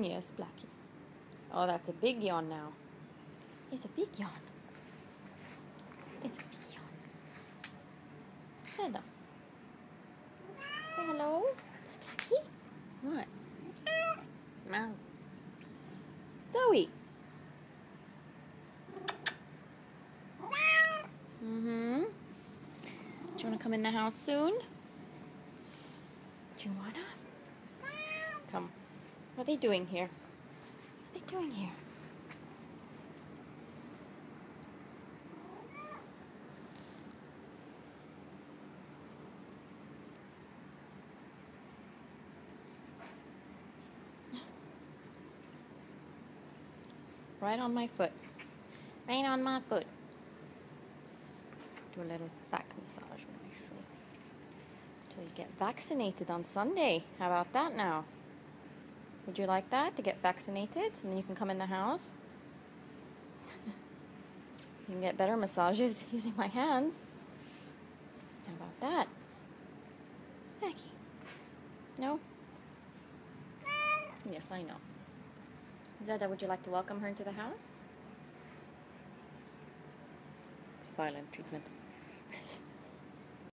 Yes, Blackie. Oh, that's a big yawn now. It's a big yawn. It's a big yawn. Say no. Say hello. It's Blackie. What? Meow. Zoe. Mm-hmm. Do you want to come in the house soon? Do you want to? Come. What are they doing here? What are they doing here? Right on my foot. Right on my foot. Do a little back massage on my shoulder. Till you get vaccinated on Sunday. How about that now? Would you like that, to get vaccinated? And then you can come in the house. You can get better massages using my hands. How about that? Becky. No? Yes, I know. Zeda, would you like to welcome her into the house? Silent treatment.